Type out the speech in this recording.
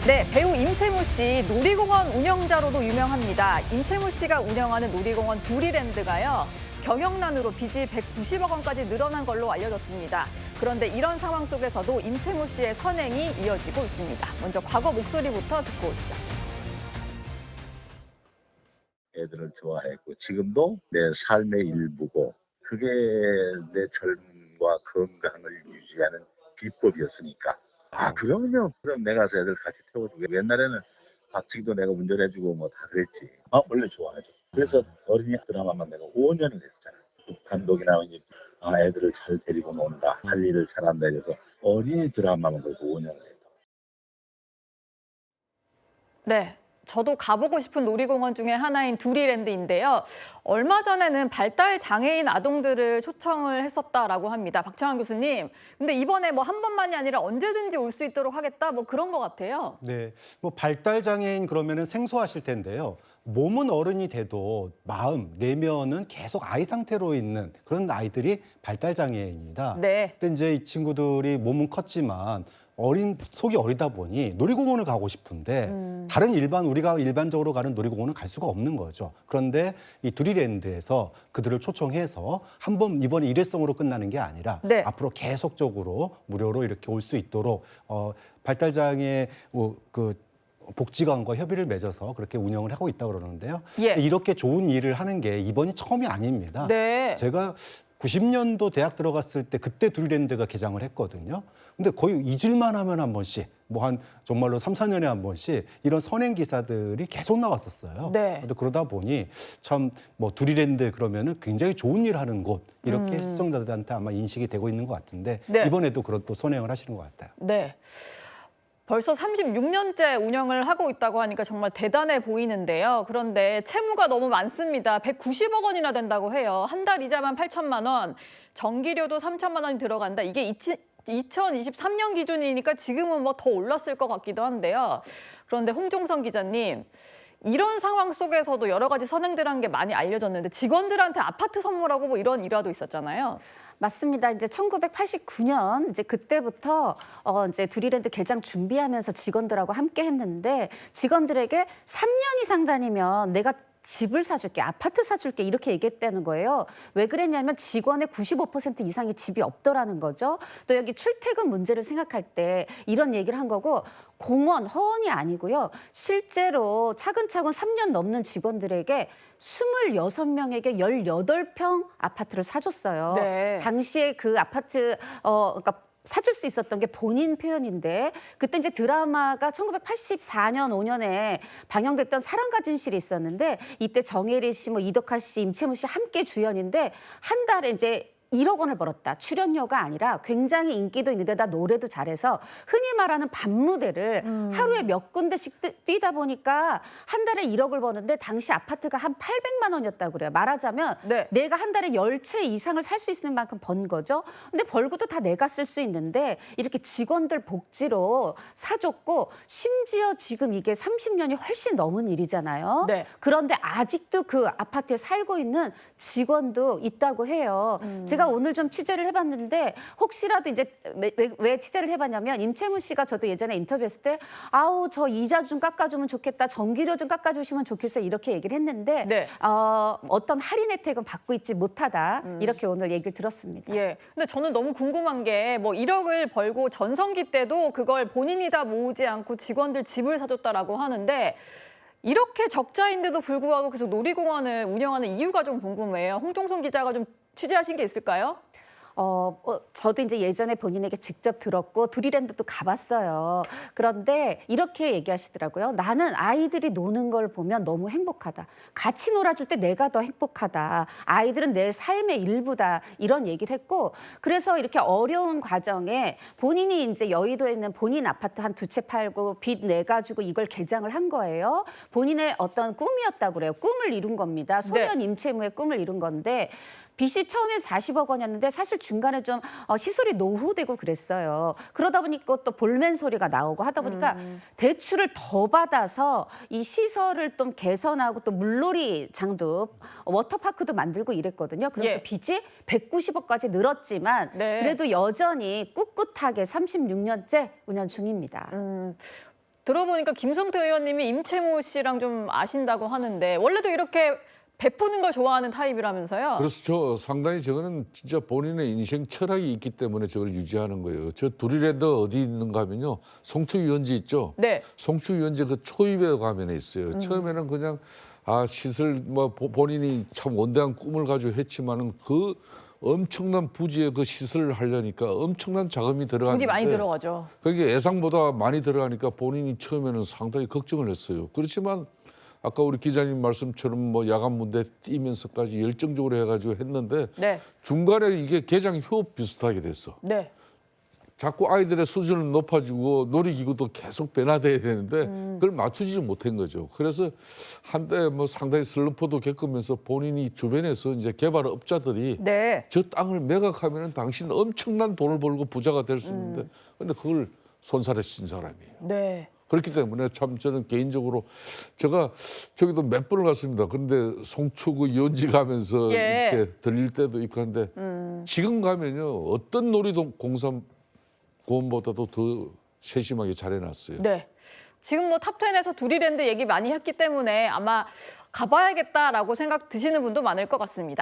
네, 배우 임채무 씨 놀이공원 운영자로도 유명합니다. 임채무 씨가 운영하는 놀이공원 두리랜드가요. 경영난으로 빚이 190억 원까지 늘어난 걸로 알려졌습니다. 그런데 이런 상황 속에서도 임채무 씨의 선행이 이어지고 있습니다. 먼저 과거 목소리부터 듣고 오시죠. 애들을 좋아했고 지금도 내 삶의 일부고 그게 내 젊음과 건강을 유지하는 비법이었으니까. 그럼요. 그럼 내가 가서 애들 같이 태워주고. 옛날에는 박치기도 내가 운전해주고 뭐 다 그랬지. 원래 좋아하죠. 그래서 어린이 드라마만 내가 5년을 했잖아. 감독이나 이제 애들을 잘 데리고 논다, 할 일을 잘한다 해서 어린이 드라마만 그래도 5년을 했다. 네. 저도 가보고 싶은 놀이공원 중에 하나인 두리랜드인데요. 얼마 전에는 발달 장애인 아동들을 초청을 했었다라고 합니다. 박창환 교수님. 근데 이번에 뭐 한 번만이 아니라 언제든지 올 수 있도록 하겠다 뭐 그런 것 같아요. 네, 뭐 발달 장애인 그러면은 생소하실 텐데요. 몸은 어른이 돼도 마음, 내면은 계속 아이 상태로 있는 그런 아이들이 발달 장애인입니다. 네. 근데 이제 이 친구들이 몸은 컸지만 속이 어리다 보니 놀이공원을 가고 싶은데 다른 우리가 일반적으로 가는 놀이공원은 갈 수가 없는 거죠. 그런데 이 두리랜드에서 그들을 초청해서 한번 이번에 일회성으로 끝나는 게 아니라 네. 앞으로 계속적으로 무료로 이렇게 올 수 있도록 발달장애 그 복지관과 협의를 맺어서 그렇게 운영을 하고 있다고 그러는데요. 예. 이렇게 좋은 일을 하는 게 이번이 처음이 아닙니다. 네. 제가 90년도 대학 들어갔을 때 그때 두리랜드가 개장을 했거든요. 근데 거의 잊을만 하면 한 번씩 정말로 3, 4년에 한 번씩 이런 선행 기사들이 계속 나왔었어요. 네. 근데 그러다 보니 참 뭐 두리랜드 그러면은 굉장히 좋은 일 하는 곳 이렇게 시청자들한테 아마 인식이 되고 있는 것 같은데 네. 이번에도 그런 또 선행을 하시는 것 같아요. 네. 벌써 36년째 운영을 하고 있다고 하니까 정말 대단해 보이는데요. 그런데 채무가 너무 많습니다. 190억 원이나 된다고 해요. 한 달 이자만 8천만 원, 전기료도 3천만 원이 들어간다. 이게 2023년 기준이니까 지금은 뭐 더 올랐을 것 같기도 한데요. 그런데 홍종성 기자님, 이런 상황 속에서도 여러 가지 선행들 한 게 많이 알려졌는데 직원들한테 아파트 선물하고 뭐 이런 일화도 있었잖아요. 맞습니다. 이제 1989년 이제 그때부터 이제 두리랜드 개장 준비하면서 직원들하고 함께 했는데 직원들에게 3년 이상 다니면 내가 집을 사줄게, 아파트 사줄게 이렇게 얘기했다는 거예요. 왜 그랬냐면 직원의 95% 이상이 집이 없더라는 거죠. 또 여기 출퇴근 문제를 생각할 때 이런 얘기를 한 거고 공원, 허언이 아니고요. 실제로 차근차근 3년 넘는 직원들에게 26명에게 18평 아파트를 사줬어요. 네. 당시에 그 아파트 그러니까 사줄 수 있었던 게 본인 표현인데 그때 이제 드라마가 1984년, 5년에 방영됐던 사랑과 진실이 있었는데 이때 정혜리 씨, 뭐 이덕화 씨, 임채무 씨 함께 주연인데 한 달에 이제 1억 원을 벌었다. 출연료가 아니라 굉장히 인기도 있는 데다 노래도 잘해서 흔히 말하는 밤무대를 하루에 몇 군데씩 뛰다 보니까 한 달에 1억을 버는데 당시 아파트가 한 800만 원이었다고 그래요. 말하자면 네. 내가 한 달에 10채 이상을 살 수 있는 만큼 번 거죠. 근데 벌고도 다 내가 쓸 수 있는데 이렇게 직원들 복지로 사줬고 심지어 지금 이게 30년이 훨씬 넘은 일이잖아요. 네. 그런데 아직도 그 아파트에 살고 있는 직원도 있다고 해요. 제가 오늘 좀 취재를 해봤는데 혹시라도 이제 왜 취재를 해봤냐면 임채무 씨가 저도 예전에 인터뷰했을 때 아우 저 이자 좀 깎아주면 좋겠다, 전기료 좀 깎아주시면 좋겠어요 이렇게 얘기를 했는데 네. 어떤 할인 혜택은 받고 있지 못하다 이렇게 오늘 얘기를 들었습니다. 예. 근데 저는 너무 궁금한 게 뭐 1억을 벌고 전성기 때도 그걸 본인이 다 모으지 않고 직원들 집을 사줬다라고 하는데 이렇게 적자인데도 불구하고 계속 놀이공원을 운영하는 이유가 좀 궁금해요. 홍종성 기자가 좀 취재하신 게 있을까요? 저도 이제 예전에 본인에게 직접 들었고 두리랜드도 가봤어요. 그런데 이렇게 얘기하시더라고요. 나는 아이들이 노는 걸 보면 너무 행복하다. 같이 놀아줄 때 내가 더 행복하다. 아이들은 내 삶의 일부다. 이런 얘기를 했고 그래서 이렇게 어려운 과정에 본인이 이제 여의도에 있는 본인 아파트 한 2채 팔고 빚 내가지고 이걸 개장을 한 거예요. 본인의 어떤 꿈이었다고 그래요. 꿈을 이룬 겁니다. 소년 임채무의 꿈을 이룬 건데 빚이 처음에 40억 원이었는데 사실 중간에 좀 시설이 노후되고 그랬어요. 그러다 보니까 또 볼멘 소리가 나오고 하다 보니까 대출을 더 받아서 이 시설을 좀 개선하고 또 물놀이장도 워터파크도 만들고 이랬거든요. 그래서 예. 빚이 190억까지 늘었지만 네. 그래도 여전히 꿋꿋하게 36년째 운영 중입니다. 들어보니까 김성태 의원님이 임채무 씨랑 좀 아신다고 하는데 원래도 이렇게 베푸는 걸 좋아하는 타입이라면서요? 그래서 상당히 저거는 진짜 본인의 인생 철학이 있기 때문에 저걸 유지하는 거예요. 저 두리랜드 어디 있는가 하면요. 송추유원지 있죠? 네. 송추유원지 그 초입에 가면 있어요. 처음에는 그냥 시설 뭐 본인이 참 원대한 꿈을 가지고 했지만은 그 엄청난 부지에 그 시설을 하려니까 엄청난 자금이 들어가는데 돈이 많이 들어가죠. 그게 예상보다 많이 들어가니까 본인이 처음에는 상당히 걱정을 했어요. 그렇지만 아까 우리 기자님 말씀처럼 뭐 야간 문대 뛰면서까지 열정적으로 해가지고 했는데 네. 중간에 이게 개장 휴업 비슷하게 됐어. 네. 자꾸 아이들의 수준을 높아지고 놀이기구도 계속 변화돼야 되는데 그걸 맞추지 못한 거죠. 그래서 한때 뭐 상당히 슬럼프도 겪으면서 본인이 주변에서 이제 개발업자들이 네. 저 땅을 매각하면 당신 엄청난 돈을 벌고 부자가 될 수 있는데 근데 그걸 손살에 친 사람이에요. 네. 그렇기 때문에 참 저는 개인적으로 제가 저기도 몇 번을 갔습니다. 그런데 송추 그 유원지 가면서 예. 이렇게 들릴 때도 있고 한데 지금 가면요 어떤 놀이공원보다도 더 세심하게 잘해놨어요. 네. 지금 뭐 탑10에서 두리랜드 얘기 많이 했기 때문에 아마 가봐야겠다라고 생각 드시는 분도 많을 것 같습니다.